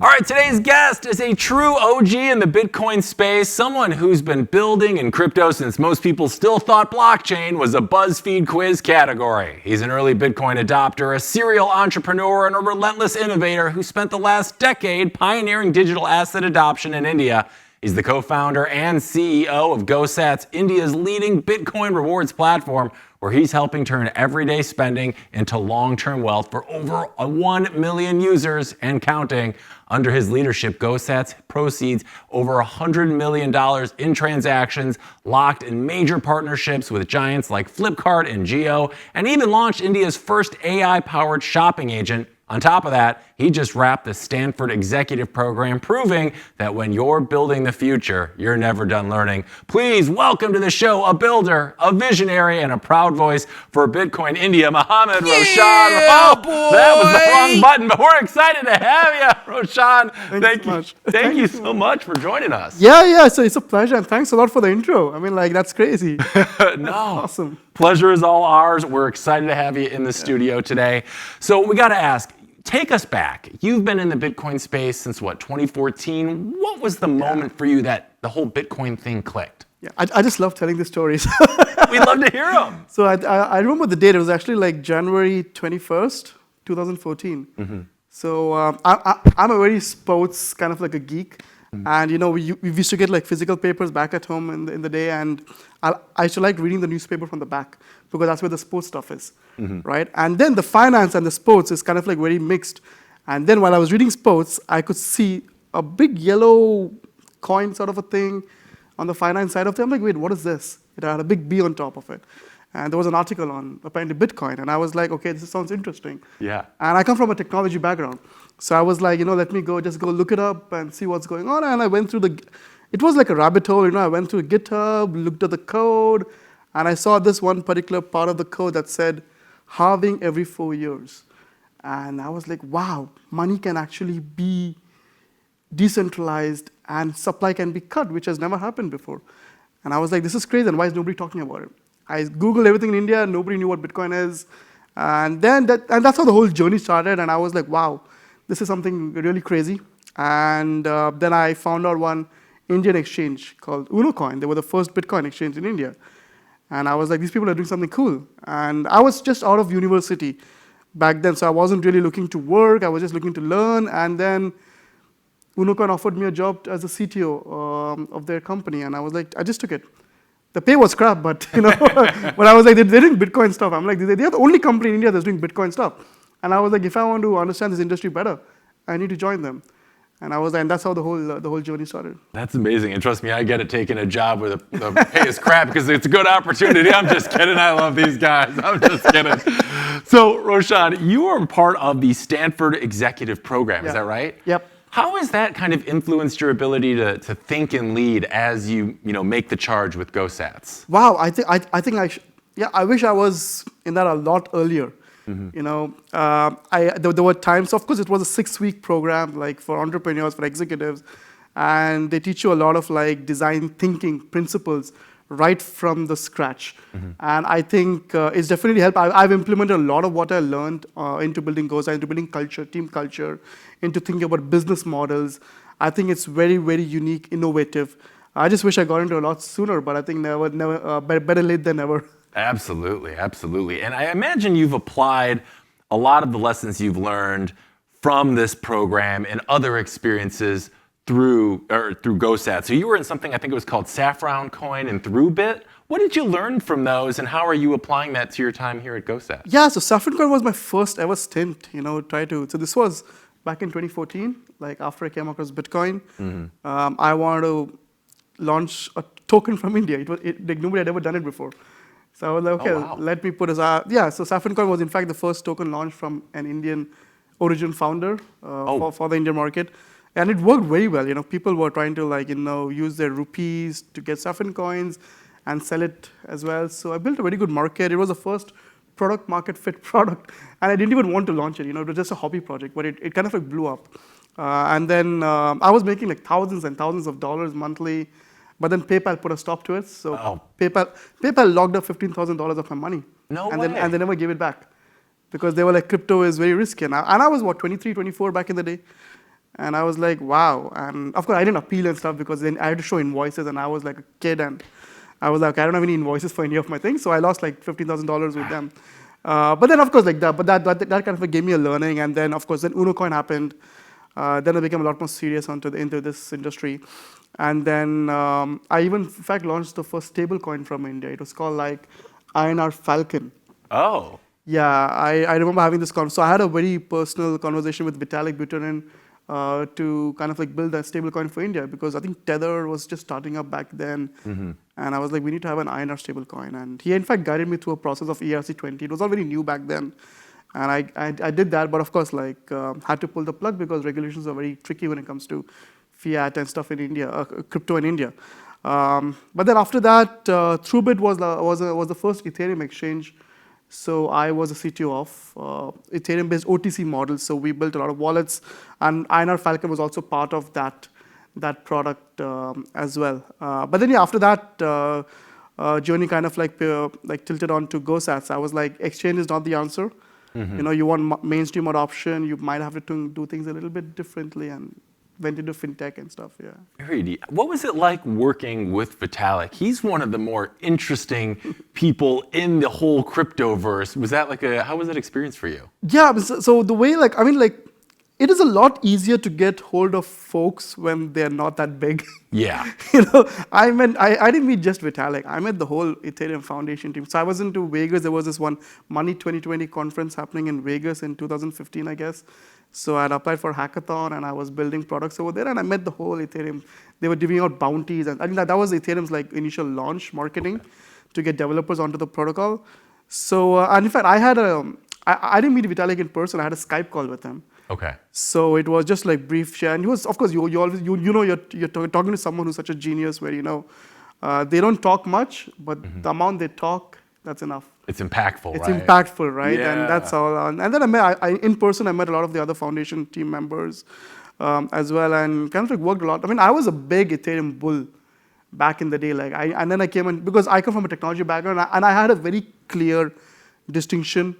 All right, today's guest is a true OG in the Bitcoin space, someone who's been building in crypto since most people still thought blockchain was a BuzzFeed quiz category. He's an early Bitcoin adopter, a serial entrepreneur, and a relentless innovator who spent the last decade pioneering digital asset adoption in India. He's the co-founder and CEO of GoSats, India's leading Bitcoin rewards platform, where he's helping turn everyday spending into long-term wealth for over 1 million users and counting. Under his leadership, GoSats proceeds over $100 million in transactions, locked in major partnerships with giants like Flipkart and Jio, and even launched India's first AI-powered shopping agent. On top of that, he just wrapped the Stanford executive program, proving that when you're building the future, you're never done learning. Please welcome to the show a builder, a visionary, and a proud voice for Bitcoin India, Mohammed Roshan. Oh, boy. That was the wrong button, but we're excited to have you, Roshan. Thank you so much. Thank you so much for joining us. Yeah, so it's a pleasure, and thanks a lot for the intro. I mean, that's crazy. No. Awesome. Pleasure is all ours. We're excited to have you in the studio today. So we got to ask, take us back. You've been in the Bitcoin space since, 2014? What was the moment for you that the whole Bitcoin thing clicked? Yeah, I just love telling these stories. We'd love to hear them. So I remember the date. It was actually January 21st, 2014. Mm-hmm. So I'm a very sports kind of like a geek. Mm-hmm. And we used to get physical papers back at home in the day, and I used to like reading the newspaper from the back because that's where the sports stuff is, mm-hmm. right? And then the finance and the sports is kind of very mixed. And then while I was reading sports, I could see a big yellow coin sort of a thing on the finance side of it. I'm like, wait, what is this? It had a big B on top of it. And there was an article on apparently Bitcoin, and I was like, okay, this sounds interesting. Yeah. And I come from a technology background. So I was like, let me go look it up and see what's going on. And I went through it was like a rabbit hole, I went through GitHub, looked at the code, and I saw this one particular part of the code that said halving every 4 years. And I was like, wow, money can actually be decentralized and supply can be cut, which has never happened before. And I was like, this is crazy, and why is nobody talking about it? I Googled everything in India, nobody knew what Bitcoin is. And then that's how the whole journey started, and I was like, wow, this is something really crazy. And then I found out one Indian exchange called Unocoin. They were the first Bitcoin exchange in India. And I was like, these people are doing something cool. And I was just out of university back then, so I wasn't really looking to work. I was just looking to learn. And then Unocoin offered me a job as a CTO of their company. And I was like, I just took it. The pay was crap, but but I was like, they're doing Bitcoin stuff. I'm like, they're the only company in India that's doing Bitcoin stuff. And I was like, if I want to understand this industry better, I need to join them. And I was like, and that's how the whole journey started. That's amazing. And trust me, I get it, taking a job where the pay is crap because it's a good opportunity. I'm just kidding. I love these guys. I'm just kidding. So, Roshan, you are part of the Stanford executive program. Is that right? Yep. How has that kind of influenced your ability to think and lead as you make the charge with GoSats? Wow, I wish I was in that a lot earlier. Mm-hmm. There were times, of course, it was a 6-week program, for entrepreneurs, for executives, and they teach you a lot of design thinking principles right from the scratch. Mm-hmm. And I think it's definitely helped. I've implemented a lot of what I learned into building GoSats, into building culture, team culture, into thinking about business models. I think it's very, very unique, innovative. I just wish I got into a lot sooner, but I think better late than never. Absolutely, absolutely. And I imagine you've applied a lot of the lessons you've learned from this program and other experiences through GoSats. So you were in something, I think it was called Saffron Coin and ThroughBit. What did you learn from those, and how are you applying that to your time here at GoSats? Yeah, so Saffron Coin was my first ever stint, So this was back in 2014, after I came across Bitcoin. Mm-hmm. I wanted to launch a token from India. Nobody had ever done it before. So I was like, okay, let me put so Saffron Coin was in fact the first token launched from an Indian origin founder for the Indian market. And it worked very well. People were trying to use their rupees to get Saffron Coins and sell it as well. So I built a very good market. It was the first product market fit product. And I didn't even want to launch it. It was just a hobby project, but it kind of blew up. And then I was making thousands and thousands of dollars monthly. But then PayPal put a stop to it. So PayPal locked up $15,000 of my money. No way. And they never gave it back because they were like, crypto is very risky. And I was, 23, 24 back in the day. And I was like, wow. And of course, I didn't appeal and stuff because then I had to show invoices, and I was like a kid, and I was like, I don't have any invoices for any of my things, so I lost like $15,000 with them. But then, of course, like that kind of gave me a learning, and then, of course, then UnoCoin happened. Then I became a lot more serious into this industry. And then I even, in fact, launched the first stablecoin from India. It was called like INR Falcon. Oh. Yeah, I remember having this conversation. So I had a very personal conversation with Vitalik Buterin to kind of like build a stablecoin for India, because I think Tether was just starting up back then. And I was like, we need to have an INR stablecoin. And he, in fact, guided me through a process of ERC-20. It was all very new back then. And I did that, but of course, like, had to pull the plug because regulations are very tricky when it comes to fiat and stuff in India, crypto in India. But then after that, TrueBit was the first Ethereum exchange. So I was a CTO of Ethereum-based OTC models. So we built a lot of wallets, and INR Falcon was also part of that product as well. But then yeah, after that journey kind of like tilted on to GoSats. I was like, exchange is not the answer. You know, you want mainstream adoption, you might have to do things a little bit differently, and went into fintech and stuff. Yeah. Very deep. What was it like working with Vitalik? He's one of the more interesting people in the whole cryptoverse. Was that like how was that experience for you? Yeah. So the way, like, I mean, like, it is a lot easier to get hold of folks when they're not that big. Yeah. You know, I didn't meet just Vitalik. I met the whole Ethereum Foundation team. So I was into Vegas. There was this one Money 2020 conference happening in Vegas in 2015, I guess. So I had applied for a hackathon, and I was building products over there, and I met the whole Ethereum. They were giving out bounties, and I think that was Ethereum's like initial launch marketing to get developers onto the protocol. So and in fact, I didn't meet Vitalik in person. I had a Skype call with him. Okay. So it was just like brief share, and he was, of course, you always you're talking to someone who's such a genius, where they don't talk much, but the amount they talk, that's enough. It's impactful, It's right? impactful, right? Yeah. And that's all. And then in person, I met a lot of the other foundation team members as well, and kind of like worked a lot. I mean, I was a big Ethereum bull back in the day. Like, and then I came in, because I come from a technology background, and I had a very clear distinction.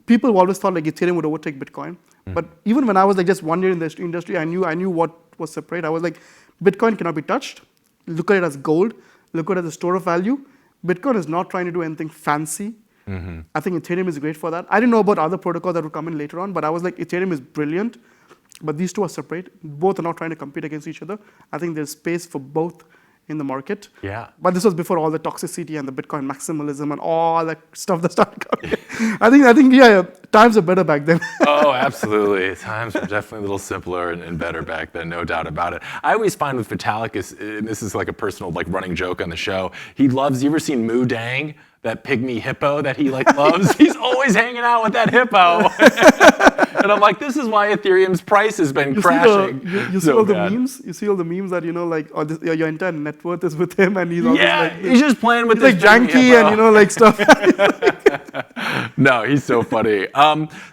People always thought like Ethereum would overtake Bitcoin. But even when I was like just 1 year in the industry, I knew what was separate. I was like, Bitcoin cannot be touched. Look at it as gold. Look at it as a store of value. Bitcoin is not trying to do anything fancy. I think Ethereum is great for that. I didn't know about other protocols that would come in later on, but I was like, Ethereum is brilliant, but these two are separate. Both are not trying to compete against each other. I think there's space for both in the market. Yeah. But this was before all the toxicity and the Bitcoin maximalism and all that stuff that started coming. I think yeah, times were better back then. Oh, absolutely. Times were definitely a little simpler and better back then, no doubt about it. I always find with Vitalik, and this is like a personal like running joke on the show, he loves, you ever seen Moo Dang? That pygmy hippo that he like loves? He's always hanging out with that hippo. And I'm like, this is why Ethereum's price has been crashing. You see all the memes? You see all the memes that, like, your entire net worth is with him, and he's always like, he's just playing with this like janky and, like stuff. No, he's so funny.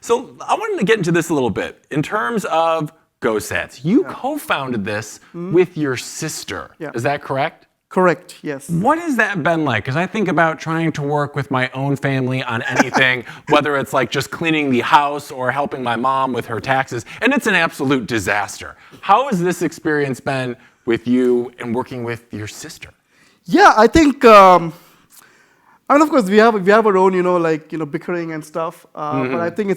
So I wanted to get into this a little bit. In terms of GoSats, you co-founded this with your sister. Yeah. Is that correct? Correct, yes. What has that been like? Because I think about trying to work with my own family on anything, whether it's like just cleaning the house or helping my mom with her taxes, and it's an absolute disaster. How has this experience been with you and working with your sister? Yeah, I think, of course, we have our own, bickering and stuff. But I think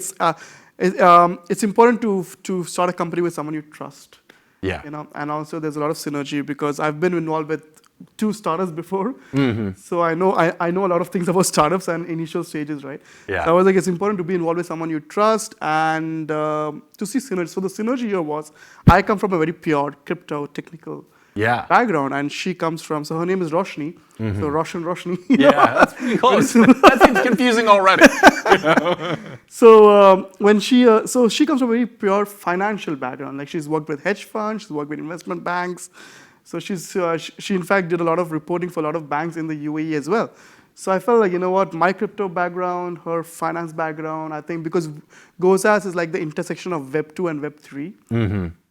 it's important to start a company with someone you trust. Yeah. And also there's a lot of synergy, because I've been involved with 2 startups before. So I know a lot of things about startups and initial stages, right? Yeah. So I was like, it's important to be involved with someone you trust and to see synergy. So the synergy here was, I come from a very pure crypto technical background, and she comes from, so her name is Roshni, so Roshan Roshni. That's pretty close. That seems confusing already. So so she comes from a very pure financial background. Like, she's worked with hedge funds, she's worked with investment banks. So she in fact did a lot of reporting for a lot of banks in the UAE as well. So I felt like, my crypto background, her finance background, I think because GoSats is like the intersection of Web 2 and Web 3.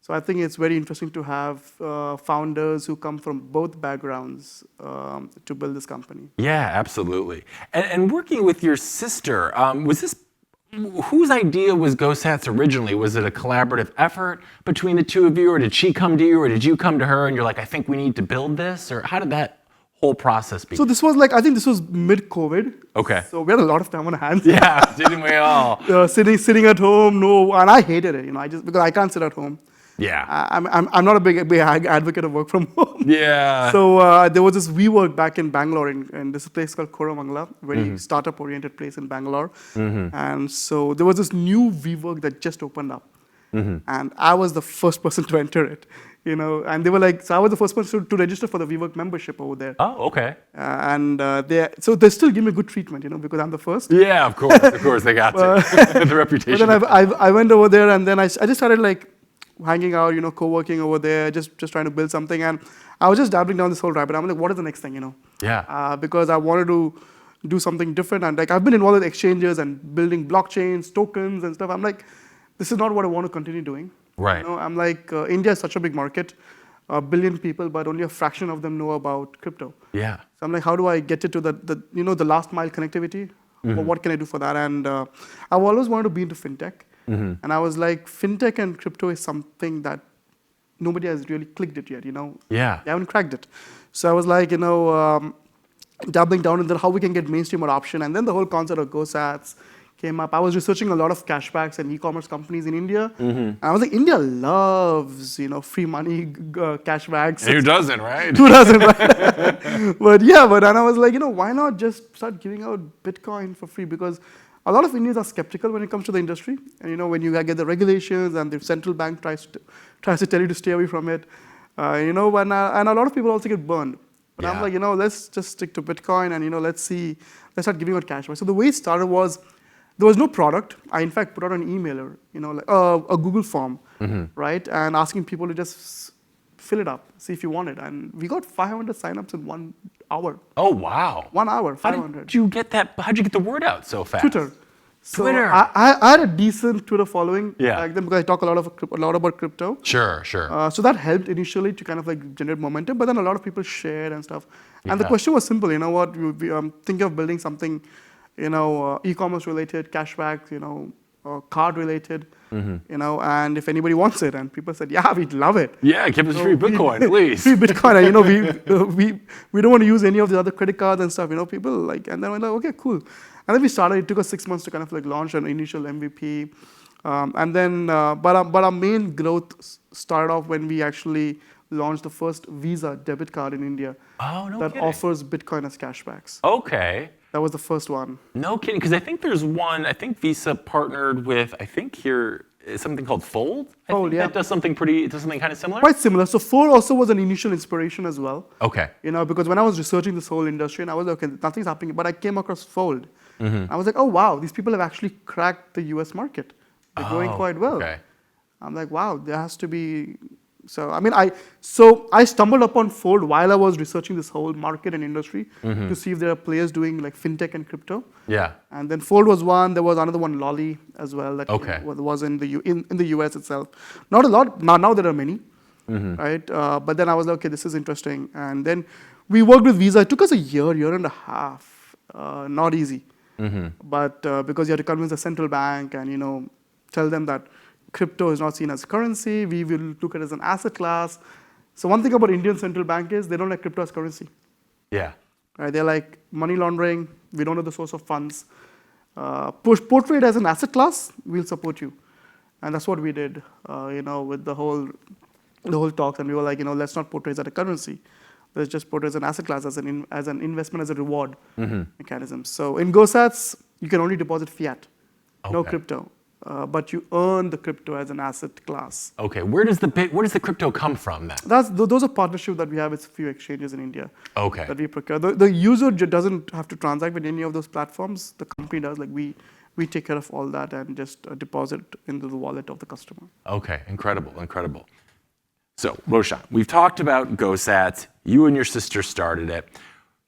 So I think it's very interesting to have founders who come from both backgrounds to build this company. Yeah, absolutely. And working with your sister, was this whose idea was GoSats originally? Was it a collaborative effort between the two of you, or did she come to you, or did you come to her and you're like, I think we need to build this? Or how did that whole process begin? So this was like, I think this was mid-COVID. Okay. So we had a lot of time on our hands. Yeah, didn't we all? Sitting at home, and I hated it, because I can't sit at home. Yeah. I'm not a big advocate of work from home. Yeah. So there was this WeWork back in Bangalore, in this place called Koramangala, very startup-oriented place in Bangalore. And so there was this new WeWork that just opened up. And I was the first person to enter it, and they were like, so I was the first person to register for the WeWork membership over there. Oh, okay. So they still give me good treatment, because I'm the first. Yeah, of course, they got to. The reputation. But then I went over there, and then I just started like hanging out, co-working over there, just trying to build something. And I was just dabbling down this whole rabbit. I'm like, what is the next thing, Yeah. Because I wanted to do something different. And like, I've been involved with exchanges and building blockchains, tokens and stuff. I'm like, this is not what I want to continue doing. Right. I'm like, India is such a big market, 1 billion people, but only a fraction of them know about crypto. Yeah. So I'm like, how do I get it to the last mile connectivity? Well, what can I do for that? And I've always wanted to be into fintech. And I was like, fintech and crypto is something that nobody has really clicked it yet, Yeah. They haven't cracked it. So I was like, dabbling down into how we can get mainstream adoption. And then the whole concept of GoSats came up. I was researching a lot of cashbacks and e-commerce companies in India. And I was like, India loves, free money, cashbacks. Who doesn't, right? Who doesn't, right? But then I was like, why not just start giving out Bitcoin for free? Because a lot of Indians are skeptical when it comes to the industry. And when you get the regulations and the central bank tries to tell you to stay away from it, and a lot of people also get burned. But I'm like, let's just stick to Bitcoin and, let's start giving out cashback. So the way it started was, there was no product. I, in fact, put out an emailer, like a Google form, right? And asking people to just fill it up, see if you want it. And we got 500 signups in 1 hour. Oh, wow. 1 hour, 500. How did you get that? How'd you get the word out so fast? Twitter. So Twitter. I had a decent Twitter following back then because I talk a lot about crypto. Sure. So that helped initially to kind of like generate momentum, but then a lot of people shared and stuff. And the question was simple, what, I'm thinking of building something, e-commerce related, cashback, card related, and if anybody wants it. And people said, yeah, we'd love it. Yeah, give us free Bitcoin, please. Free Bitcoin. And, we don't want to use any of the other credit cards and stuff, people like, and then we're like, okay, cool. And then we started, it took us 6 months to kind of like launch an initial MVP. And then, but our main growth started off when we actually launched the first Visa debit card in India. Oh, no that kidding. offers Bitcoin as cashbacks. Okay. That was the first one. No kidding, because I think there's one, I think Visa partnered with, I think here, is something called Fold? Fold, yeah. That does something kind of similar? Quite similar. So Fold also was an initial inspiration as well. Okay. Because when I was researching this whole industry, and I was like, okay, nothing's happening, but I came across Fold. I was like, oh, wow, these people have actually cracked the US market. They're growing quite well. Okay. I'm like, wow, there has to be. So I stumbled upon Fold while I was researching this whole market and industry to see if there are players doing like fintech and crypto. Yeah. And then Fold was one. There was another one, Lolly, as well. That was in the US itself. Not a lot. Now there are many, right? But then I was like, okay, this is interesting. And then we worked with Visa. It took us a year and a half. Not easy. But because you had to convince the central bank and tell them that crypto is not seen as currency. We will look at it as an asset class. So one thing about Indian central bank is they don't like crypto as currency. Yeah. Right? They're like money laundering. We don't know the source of funds. Portray it as an asset class. We'll support you, and that's what we did. With the whole talks, and we were like, let's not portray it as a currency. Let's just portray it as an asset class, as an investment, as a reward mechanism. So in GoSats, you can only deposit fiat, no crypto. But you earn the crypto as an asset class. Okay, where does the crypto come from then? Those are partnerships that we have with a few exchanges in India. Okay. That we procure. The user doesn't have to transact with any of those platforms. The company does. Like we take care of all that and just deposit into the wallet of the customer. Okay, incredible. So Roshan, we've talked about GoSats. You and your sister started it.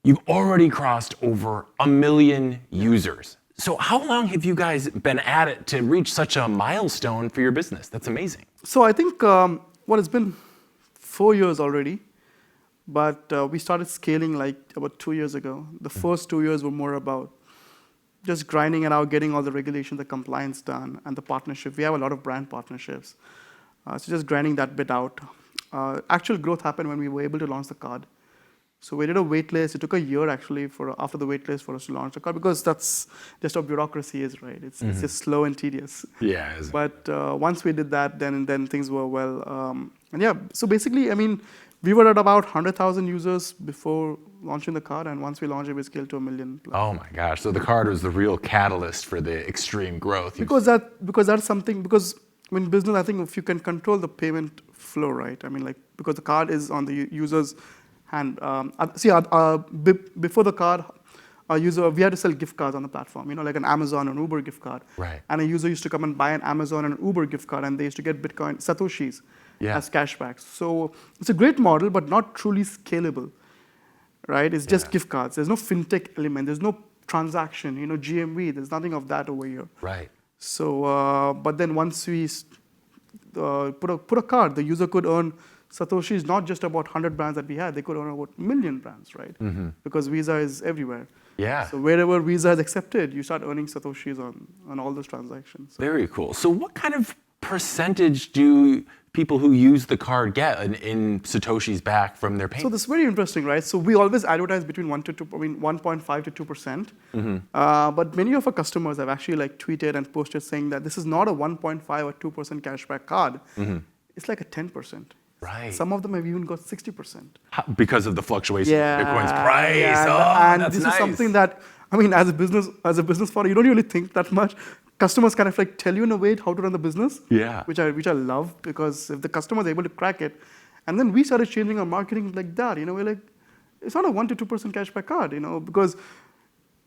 You've already crossed over 1 million users. So how long have you guys been at it to reach such a milestone for your business? That's amazing. So I think, it's been 4 years already, but we started scaling like about 2 years ago. The first 2 years were more about just grinding it out, getting all the regulation, the compliance done, and the partnership. We have a lot of brand partnerships. So just grinding that bit out. Actual growth happened when we were able to launch the card. So we did a wait list. It took a year actually after the wait list for us to launch the card, because that's just how bureaucracy is, right? It's just slow and tedious. Yeah. But once we did that, then things were well. And yeah, so basically, I mean, we were at about 100,000 users before launching the card, and once we launched it, we scaled to 1 million. Oh my gosh! So the card was the real catalyst for the extreme growth. Because that's something. Because in business, I think if you can control the payment flow, right? I mean, like, because the card is on the user's hand. Before the card, we had to sell gift cards on the platform. You know, like an Amazon or an Uber gift card. Right. And a user used to come and buy an Amazon and an Uber gift card, and they used to get Bitcoin Satoshis as cashbacks. So it's a great model, but not truly scalable, right? It's just gift cards. There's no fintech element. There's no transaction. You know, GMV. There's nothing of that over here. Right. So, but then once we put a card, the user could earn Satoshis not just about 100 brands that we had. They could earn about 1 million brands, right? Because Visa is everywhere. Yeah. So wherever Visa is accepted, you start earning Satoshis on all those transactions. So. Very cool. So what kind of percentage do people who use the card get in Satoshis back from their payment? So this is very interesting, right? So we always advertise between 1.5 to 2%. But many of our customers have actually like tweeted and posted saying that this is not a 1.5 or 2% cashback card. It's like a 10%. Right. Some of them have even got 60%. Because of the fluctuation of Bitcoin's price. Yeah, and that's this nice. is something that, I mean, as a business founder, you don't really think that much. Customers kind of like tell you in a way how to run the business. Yeah. Which I love, because if the customer is able to crack it, and then we started changing our marketing like that. You know, we're like, it's not a 1 to 2% cashback card. You know, because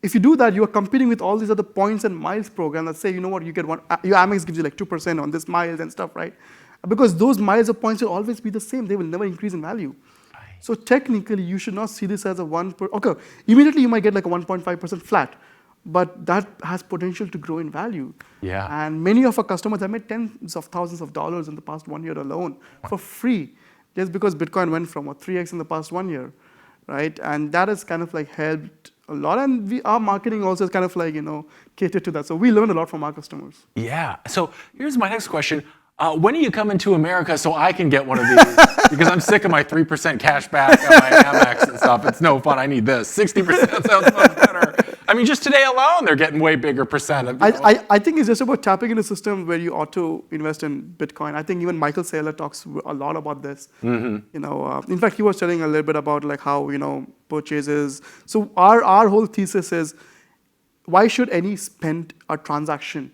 if you do that, you are competing with all these other points and miles programs that say, you know what, you get one. Your Amex gives you like 2% on this miles and stuff, right? Because those miles or points will always be the same. They will never increase in value. Right. So technically, you should not see this as a okay, immediately you might get like a 1.5% flat, but that has potential to grow in value. Yeah. And many of our customers have made tens of thousands of dollars in the past 1 year alone for free, just because Bitcoin went from 3x in the past 1 year, right? And that has kind of like helped a lot. And our marketing also is kind of like, you know, catered to that. So we learn a lot from our customers. Yeah. So here's my next question. When are you coming to America so I can get one of these? Because I'm sick of my 3% cash back on my Amex and stuff. It's no fun. I need this. 60% sounds much better. I mean, just today alone, they're getting way bigger percent. I think it's just about tapping into a system where you auto invest in Bitcoin. I think even Michael Saylor talks a lot about this. You know, in fact, he was telling a little bit about like how, you know, purchases. So our whole thesis is, why should any spend or transaction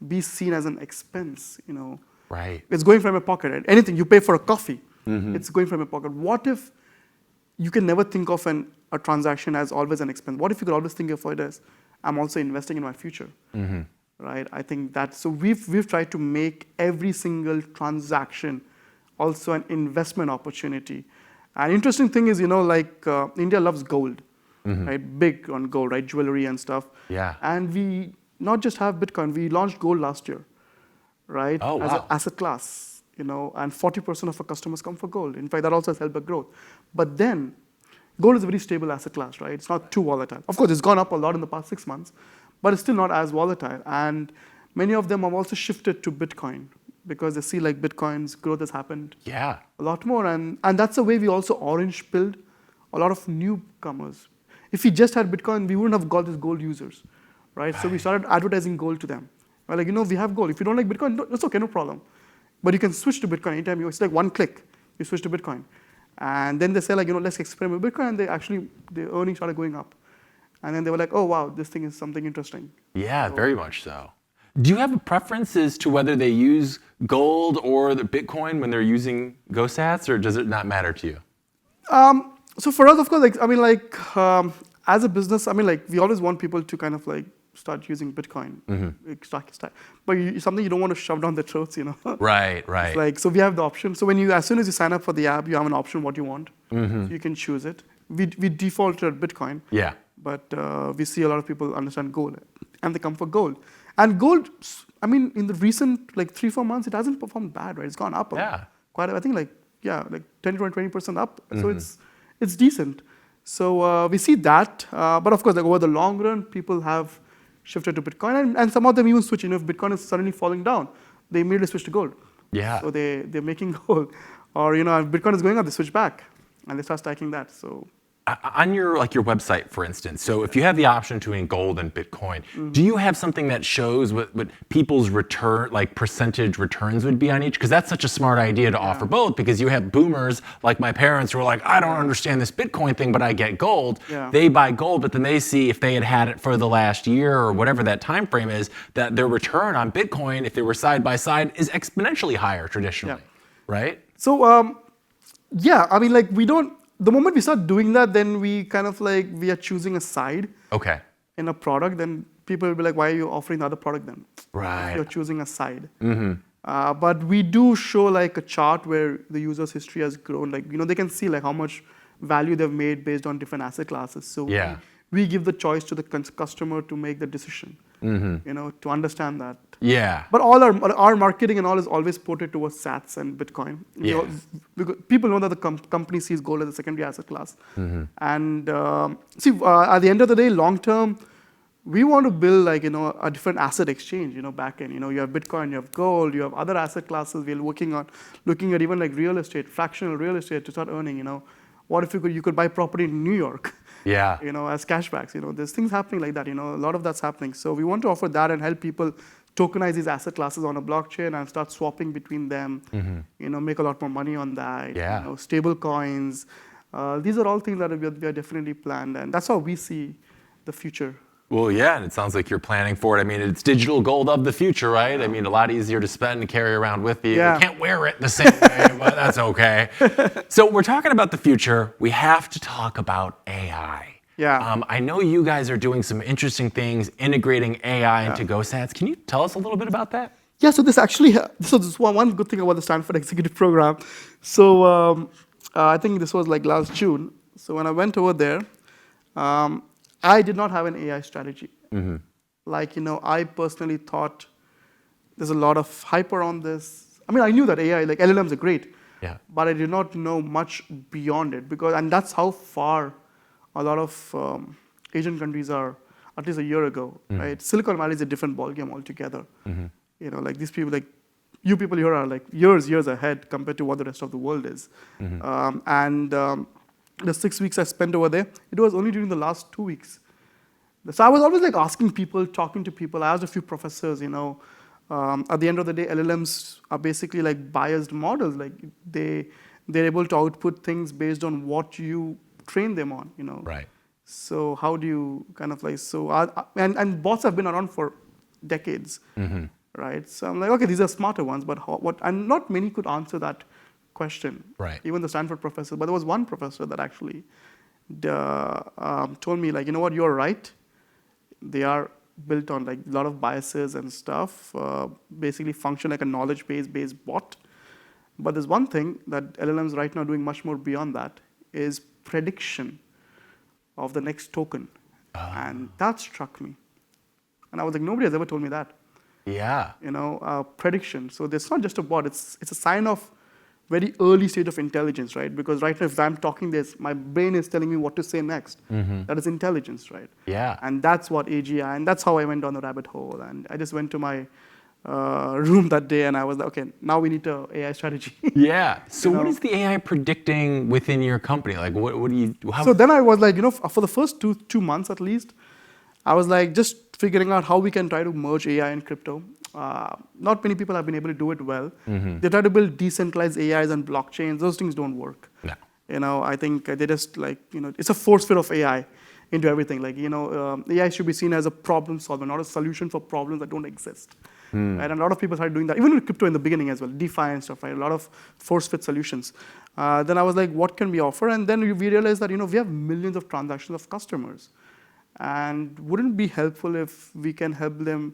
be seen as an expense? You know. Right. It's going from your pocket. Right? Anything you pay for a coffee, it's going from your pocket. What if you can never think of a transaction as always an expense? What if you could always think of it as, I'm also investing in my future, right? I think that, so we've tried to make every single transaction also an investment opportunity. And interesting thing is, you know, like India loves gold, right? Big on gold, right? Jewelry and stuff. Yeah. And we not just have Bitcoin, we launched gold last year. Right? Oh, wow. As an asset class, you know, and 40% of our customers come for gold. In fact, that also has helped our growth. But then, gold is a very stable asset class, right? It's not too volatile. Of course, it's gone up a lot in the past 6 months, but it's still not as volatile. And many of them have also shifted to Bitcoin because they see like Bitcoin's growth has happened a lot more. And that's the way we also orange pilled a lot of newcomers. If we just had Bitcoin, we wouldn't have got these gold users, right? So we started advertising gold to them. We're like, you know, we have gold. If you don't like Bitcoin, that's okay, no problem. But you can switch to Bitcoin anytime it's like one click, you switch to Bitcoin. And then they say like, you know, let's experiment with Bitcoin. And the earnings started going up. And then they were like, oh, wow, this thing is something interesting. Yeah, so, very much so. Do you have a preference as to whether they use gold or the Bitcoin when they're using GoSats, or does it not matter to you? So for us, of course, like, I mean, like, as a business, I mean, like, we always want people to kind of like, start using Bitcoin, but something you don't want to shove down their throats, you know. Right. It's like, so we have the option. So as soon as you sign up for the app, you have an option what you want. So you can choose it. We defaulted Bitcoin. Yeah. But we see a lot of people understand gold, and they come for gold. And gold, I mean, in the recent like 3-4 months, it hasn't performed bad, right? It's gone up. Quite. I think like 10 to 20% up. So it's decent. So we see that. But of course, like over the long run, people have shifted to Bitcoin, and some of them even switch. If Bitcoin is suddenly falling down, they immediately switch to gold. Yeah. So they're making gold, or if Bitcoin is going up, they switch back and they start stacking that. So on your website, for instance, so if you have the option between gold and Bitcoin, do you have something that shows what people's return, like percentage returns would be on each? Because that's such a smart idea to offer both, because you have boomers like my parents who are like, I don't understand this Bitcoin thing, but I get gold. Yeah. They buy gold, but then they see if they had it for the last year or whatever that time frame is, that their return on Bitcoin, if they were side by side, is exponentially higher traditionally, right? So we don't. The moment we start doing that, then we kind of we are choosing a side in a product. Then people will be like, why are you offering the other product then? Right. If you're choosing a side. But we do show a chart where the user's history has grown. They can see how much value they've made based on different asset classes. So we give the choice to the customer to make the decision, to understand that. Yeah. But all our marketing and all is always ported towards Sats and Bitcoin. Because people know that the company sees gold as a secondary asset class. And at the end of the day, long term, we want to build a different asset exchange, back end. You have Bitcoin, you have gold, you have other asset classes. We're looking at even real estate, fractional real estate to start earning. What if you could buy property in New York? Yeah. As cashbacks. There's things happening like that. A lot of that's happening. So we want to offer that and help people tokenize these asset classes on a blockchain and start swapping between them. Make a lot more money on that. Yeah. Stable coins. These are all things that we are definitely planned, and that's how we see the future. Well, yeah, and it sounds like you're planning for it. I mean, it's digital gold of the future, right? I mean, a lot easier to spend and carry around with you. Yeah. You can't wear it the same way, but that's okay. So we're talking about the future. We have to talk about AI. Yeah. I know you guys are doing some interesting things, integrating AI into GoSats. Can you tell us a little bit about that? Yeah, so this is one good thing about the Stanford executive program. So I think this was last June. So when I went over there, I did not have an AI strategy. I personally thought there's a lot of hype around this. I mean, I knew that AI, LLMs are great, but I did not know much beyond it and that's how far a lot of Asian countries are, at least a year ago, right? Silicon Valley is a different ballgame altogether. These people, you people here are years ahead compared to what the rest of the world is. The 6 weeks I spent over there, it was only during the last 2 weeks. So I was always asking people, talking to people. I asked a few professors, at the end of the day, LLMs are basically biased models. They're able to output things based on what you train them on, Right. So how do you and bots have been around for decades, right? So I'm okay, these are smarter ones, but and not many could answer that question. Right. Even the Stanford professor, but there was one professor that actually told me, you know what, you're right. They are built on a lot of biases and stuff, basically function like a knowledge based bot. But there's one thing that LLMs right now are doing much more beyond that is prediction of the next token. And that struck me. And I was nobody has ever told me that. Yeah. Prediction. So it's not just a bot, it's a sign of very early stage of intelligence, right? Because right now, if I'm talking this, my brain is telling me what to say next. That is intelligence, right? Yeah. And that's what AGI, and that's how I went down the rabbit hole. And I just went to my room that day, and I was like, okay, now we need an AI strategy. Yeah. So what is the AI predicting within your company? What do you? So then I was for the first two months at least, I was just figuring out how we can try to merge AI and crypto. Not many people have been able to do it well. They try to build decentralized AIs and blockchains. Those things don't work. No. I think they just it's a force fit of AI into everything. AI should be seen as a problem solver, not a solution for problems that don't exist. Right? And a lot of people started doing that, even with crypto in the beginning as well, DeFi and stuff, right? A lot of force fit solutions. Then I was what can we offer? And then we realized that we have millions of transactions of customers. And wouldn't it be helpful if we can help them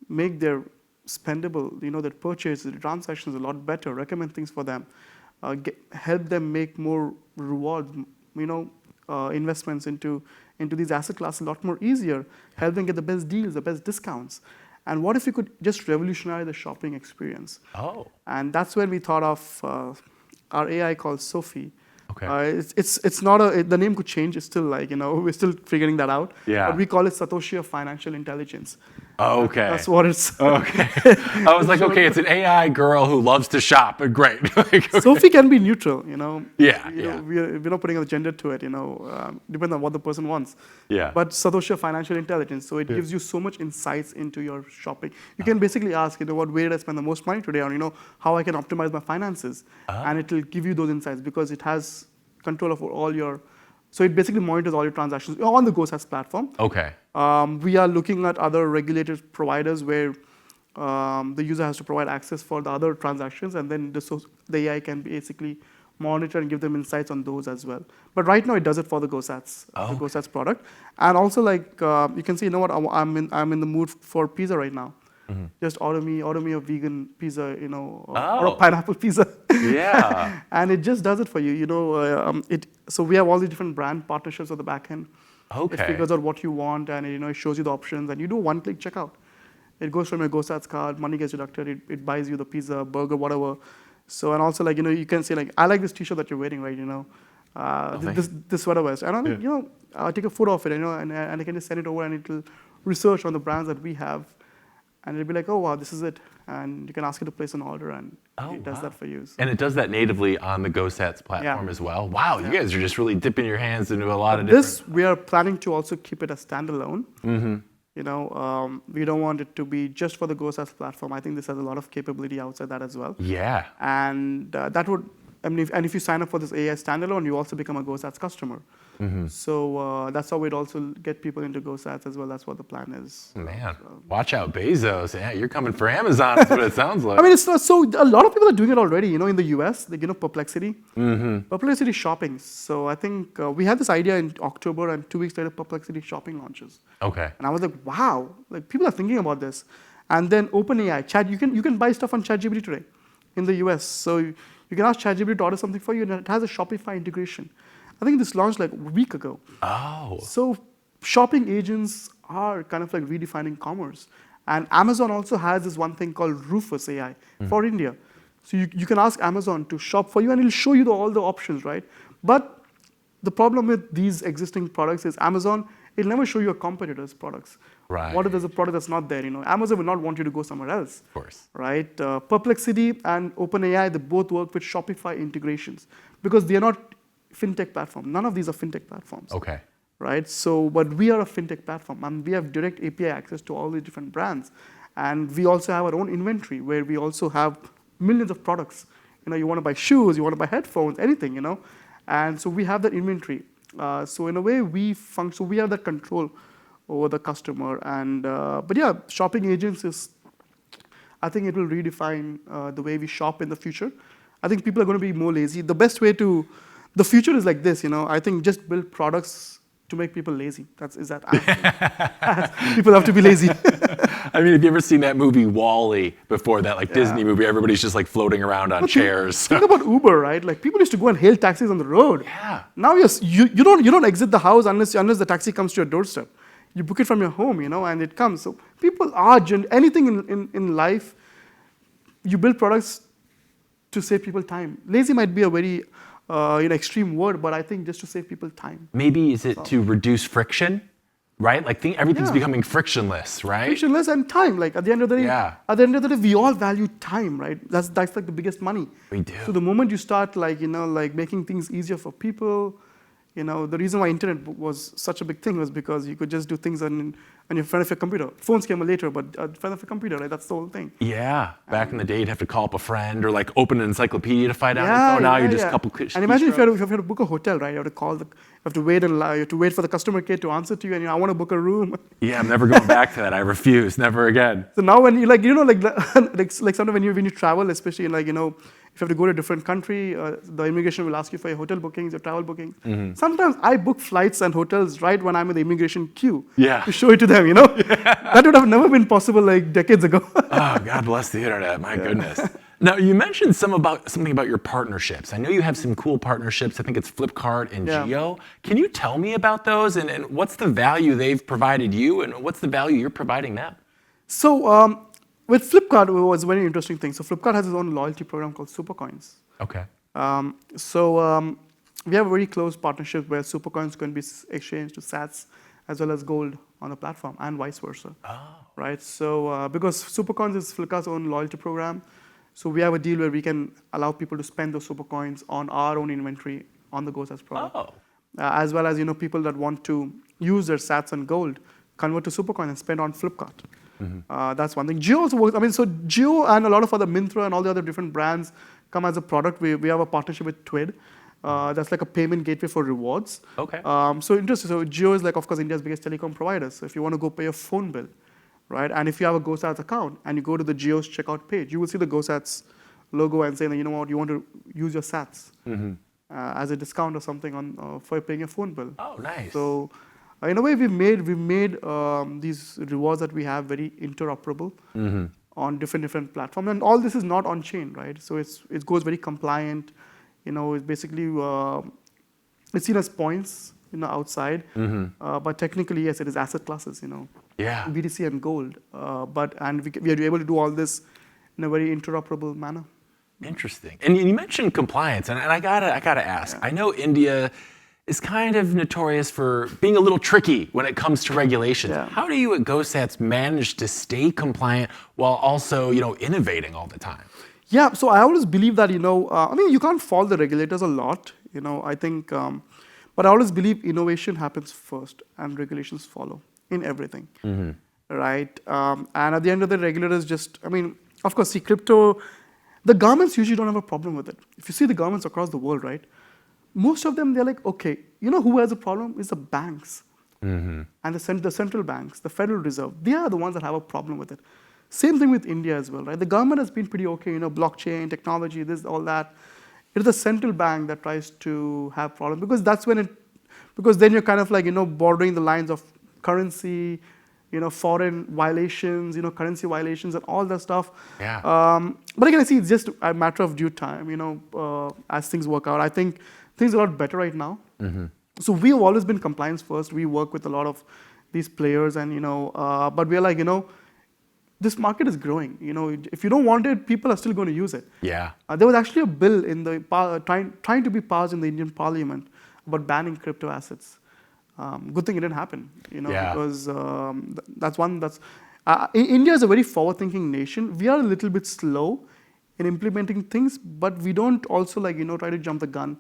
make their spendable, their purchase, their transactions a lot better, recommend things for them, help them make more rewards, investments into these asset classes a lot more easier, help them get the best deals, the best discounts. And what if we could just revolutionize the shopping experience? Oh. And that's when we thought of our AI called Sophie. Okay. It's not the name could change. It's still like, we're still figuring that out. Yeah. But we call it Satoshi of financial intelligence. Okay. That's what it's. Okay. I was like, okay, it's an AI girl who loves to shop. Great. Like, okay. Sophie can be neutral, Yeah, We're not putting a gender to it, depending on what the person wants. Yeah. But Satoshi of financial intelligence, so it gives you so much insights into your shopping. You can basically ask, where did I spend the most money today, or how I can optimize my finances, and it will give you those insights because it has control of all your. So it basically monitors all your transactions on the GoSats platform. Okay. We are looking at other regulated providers where the user has to provide access for the other transactions, and then the AI can basically monitor and give them insights on those as well. But right now, it does it for the GoSats, the GoSats product. And also, like you can see, I'm in the mood for pizza right now. Mm-hmm. Just order me a vegan pizza, or a pineapple pizza. Yeah. And it just does it for you. So we have all the different brand partnerships at the back end. Okay. It figures out what you want, and it shows you the options, and you do one-click checkout. It goes from your GoSats card, money gets deducted, it buys you the pizza, burger, whatever. So, and also, like, you can say, like, I like this T-shirt that you're wearing, right, this sweater vest. And I'll take a photo of it, and I can just send it over, and it'll research on the brands that we have, and it'll be like, oh, wow, this is it. And you can ask it to place an order, and it does that for you. So. And it does that natively on the GoSats platform as well. Wow, you guys are just really dipping your hands into a lot of different. We are planning to also keep it as standalone. Mm-hmm. We don't want it to be just for the GoSats platform. I think this has a lot of capability outside that as well. Yeah. And that would, if you sign up for this AI standalone, you also become a GoSats customer. Mm-hmm. So that's how we'd also get people into GoSats as well. That's what the plan is. Man, watch out, Bezos. Yeah, you're coming for Amazon. That's what it sounds like. It's not so. A lot of people are doing it already. In the US, like, Perplexity. Mm-hmm. Perplexity shopping. So I think we had this idea in October, and 2 weeks later, Perplexity shopping launches. Okay. And I was like, wow, like people are thinking about this. And then OpenAI, you can buy stuff on ChatGPT today in the US. So you can ask ChatGPT to order something for you, and it has a Shopify integration. I think this launched like a week ago. Oh. So shopping agents are kind of like redefining commerce. And Amazon also has this one thing called Rufus AI for India. So you can ask Amazon to shop for you, and it'll show you all the options, right? But the problem with these existing products is Amazon, it'll never show you a competitor's products. Right. What if there's a product that's not there? Amazon will not want you to go somewhere else. Of course. Right? Perplexity and OpenAI, they both work with Shopify integrations because they are not fintech platform. None of these are fintech platforms. Okay. Right? So, but we are a fintech platform, and we have direct API access to all the different brands. And we also have our own inventory where we also have millions of products. You want to buy shoes, you want to buy headphones, anything, And so we have that inventory. So in a way, we have that control over the customer. And but yeah, shopping agents I think it will redefine the way we shop in the future. I think people are going to be more lazy. The future is like this, I think just build products to make people lazy. People have to be lazy. Have you ever seen that movie WALL-E before that, like Disney movie? Everybody's just like floating around on chairs. Think about Uber, right? Like people used to go and hail taxis on the road. Yeah. Now you don't exit the house unless the taxi comes to your doorstep. You book it from your home, and it comes. So people are anything in life. You build products to save people time. Lazy might be a very extreme word, but I think just to save people time. Maybe is it to reduce friction, right? Like everything's becoming frictionless, right? Frictionless and time. Like at the end of the day, we all value time, right? That's like the biggest money. We do. So the moment you start making things easier for people, the reason why internet was such a big thing was because you could just do things on in front of your computer. Phones came later, but in front of your computer, right? That's the whole thing. Yeah. Back in the day, you'd have to call up a friend or like open an encyclopedia to find out info. Now you just a couple clicks. And imagine if you had to book a hotel, right? You have to call you have to wait for the customer care to answer to you, and I want to book a room. Yeah, I'm never going back to that. I refuse. Never again. So now when you like sometimes when you travel, especially if you have to go to a different country, the immigration will ask you for your hotel bookings, your travel bookings. Mm-hmm. Sometimes I book flights and hotels right when I'm in the immigration queue to show it to them, That would have never been possible like decades ago. Oh, God bless the internet. My goodness. Now, you mentioned something about your partnerships. I know you have some cool partnerships. I think it's Flipkart and Geo. Can you tell me about those and what's the value they've provided you and what's the value you're providing them? So, with Flipkart, it was a very interesting thing. So Flipkart has its own loyalty program called Supercoins. Okay. we have a very close partnership where supercoins can be exchanged to sats as well as gold on the platform and vice versa. Right? So because supercoins is Flipkart's own loyalty program, so we have a deal where we can allow people to spend those supercoins on our own inventory on the GoSats product. As well as people that want to use their sats and gold, convert to supercoin and spend on Flipkart. That's one thing. Geo also works. I mean, so Geo and a lot of other Myntra and all the other different brands come as a product. We have a partnership with Twid. That's like a payment gateway for rewards. Okay. So interesting. So Geo is like, of course, India's biggest telecom provider. So if you want to go pay a phone bill, right, and if you have a GoSats account and you go to the Geo's checkout page, you will see the GoSats logo and saying, you know what, you want to use your sats as a discount or something on for paying a phone bill. Oh, nice. So in a way, we made these rewards that we have very interoperable on different platforms, and all this is not on chain, right? So it goes very compliant. It's basically it's seen as points, outside, but technically, yes, it is asset classes, Yeah. BTC and gold, and we are able to do all this in a very interoperable manner. Interesting. And you mentioned compliance, and I gotta ask. I know India is kind of notorious for being a little tricky when it comes to regulations. Yeah. How do you at GoSats manage to stay compliant while also, innovating all the time? Yeah, so I always believe that, I mean, you can't follow the regulators a lot, I think, but I always believe innovation happens first and regulations follow in everything, right? And at the end of the regulators just, I mean, of course, see, crypto, the governments usually don't have a problem with it. If you see the governments across the world, right, most of them, they're like, okay, who has a problem is the banks and the central banks, the Federal Reserve. They are the ones that have a problem with it. Same thing with India as well, right? The government has been pretty okay, blockchain, technology, this, all that. It is the central bank that tries to have problems because because then you're kind of like, bordering the lines of currency, foreign violations, currency violations and all that stuff. Yeah. But again, I see it's just a matter of due time, as things work out. I think things are a lot better right now. So we have always been compliance first. We work with a lot of these players and, but we're like, this market is growing. If you don't want it, people are still going to use it. Yeah. There was actually a bill in the trying to be passed in the Indian Parliament about banning crypto assets. Good thing it didn't happen, because India is a very forward-thinking nation. We are a little bit slow in implementing things, but we don't also try to jump the gun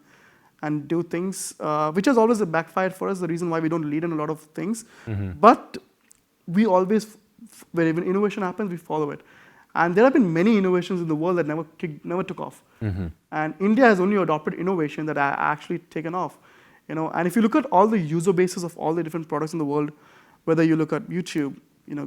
and do things, which has always backfired for us. The reason why we don't lead in a lot of things, but we always, wherever innovation happens, we follow it. And there have been many innovations in the world that never took off. And India has only adopted innovation that are actually taken off. And if you look at all the user bases of all the different products in the world, whether you look at YouTube,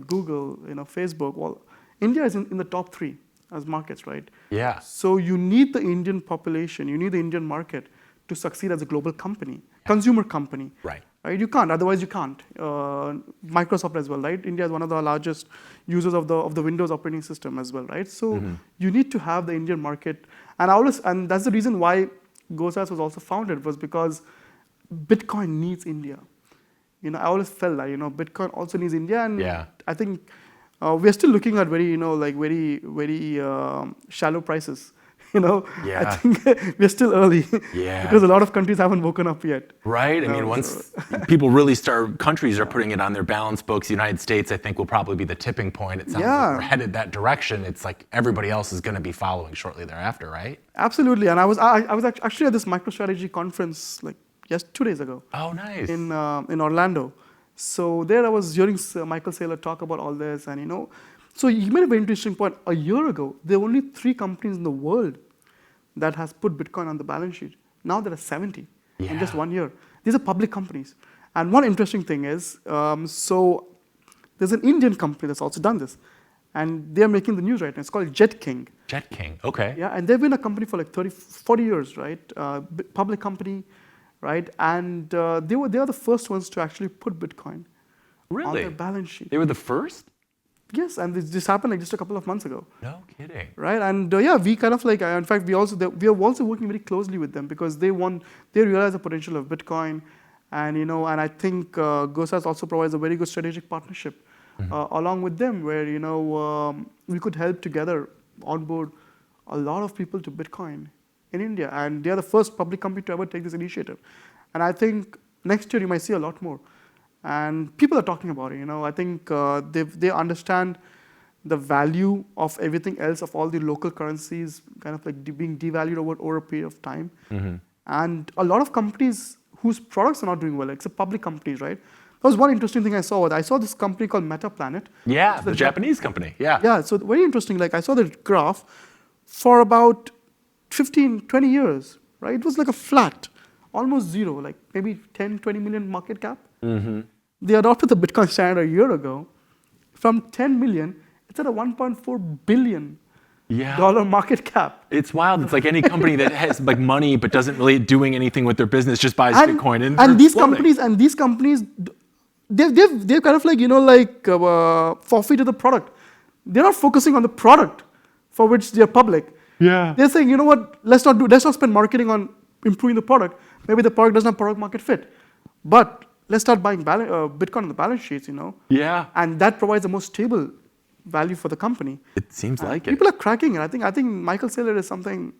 Google, Facebook, well, India is in the top 3 as markets, right? Yeah. So you need the Indian population, you need the Indian market to succeed as a global company, consumer company. Right. Right? You can't, otherwise you can't. Microsoft as well, right? India is one of the largest users of the Windows operating system as well, right? So you need to have the Indian market, and that's the reason why GoSats was also founded, was because Bitcoin needs India. I always felt that Bitcoin also needs India, and I think we're still looking at very very shallow prices. I think we're still early because a lot of countries haven't woken up yet. Right. I mean, once people really countries are putting it on their balance books. The United States, I think, will probably be the tipping point. It sounds like we're headed that direction. It's like everybody else is going to be following shortly thereafter, right? Absolutely. And I was actually at this MicroStrategy conference 2 days ago. Oh, nice. In Orlando. So there I was hearing Michael Saylor talk about all this, and so you made a very interesting point. A year ago, there were only 3 companies in the world that has put Bitcoin on the balance sheet. Now there are 70 in just 1 year. These are public companies. And one interesting thing is, so there's an Indian company that's also done this, and they're making the news right now. It's called Jet King. Jet King, okay. Yeah, and they've been a company for 40 years, right? Public company, right? And they are the first ones to actually put Bitcoin on their balance sheet. They were the first? Yes, and this happened just a couple of months ago. No kidding. Right, and we kind of in fact, we are also working very closely with them because they realize the potential of Bitcoin, and and I think GoSats also provides a very good strategic partnership along with them, where we could help together onboard a lot of people to Bitcoin in India, and they are the first public company to ever take this initiative. And I think next year you might see a lot more. And people are talking about it. I think they understand the value of everything else, of all the local currencies, kind of like being devalued over a period of time. And a lot of companies whose products are not doing well, except public companies, right? There was one interesting thing I saw. I saw this company called MetaPlanet. Yeah, the Japanese company. Yeah. Yeah, so very interesting. Like I saw the graph for about 15, 20 years, right? It was like a flat, almost zero, like maybe 10, 20 million market cap. They adopted the Bitcoin standard a year ago. From 10 million, it's at a $1.4 billion market cap. It's wild. It's like any company that has like money but doesn't really doing anything with their business, just buys Bitcoin and these companies, they've kind of like forfeited the product. They're not focusing on the product for which they're public. Yeah. They're saying, you know what, let's not spend marketing on improving the product. Maybe the product doesn't have product market fit. But let's start buying Bitcoin on the balance sheets, Yeah. And that provides the most stable value for the company. It seems like it. People are cracking it. I think Michael Saylor is something.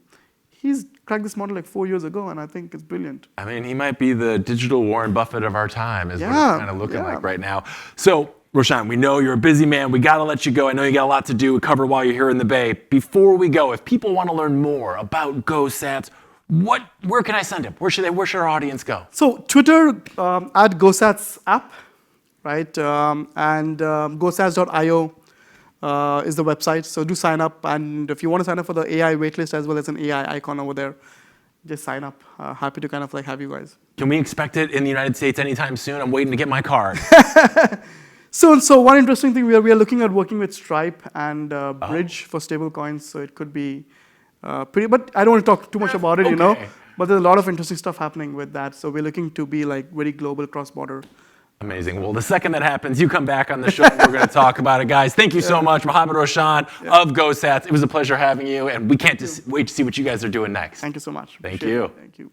He's cracked this model like 4 years ago, and I think it's brilliant. I mean, he might be the digital Warren Buffett of our time, is what it's kind of looking like right now. So, Roshan, we know you're a busy man. We got to let you go. I know you got a lot to do, cover while you're here in the Bay. Before we go, if people want to learn more about GoSats, where can I send them? Where should our audience go? So, Twitter at GoSats app, right? And GoSats.io. Is the website, so do sign up, and if you want to sign up for the AI waitlist as well as an AI icon over there, just sign up. Happy to kind of like have you guys. Can we expect it in the United States anytime soon? I'm waiting to get my card. So one interesting thing, we are looking at working with Stripe and Bridge for stablecoins, so it could be pretty, but I don't want to talk too much about it, but there's a lot of interesting stuff happening with that, so we're looking to be like very global, cross-border. Amazing. Well, the second that happens, you come back on the show and we're going to talk about it. Guys, thank you so much. Mohammed Roshan of GoSats. It was a pleasure having you, and we can't wait to see what you guys are doing next. Thank you so much. Thank you. Thank you.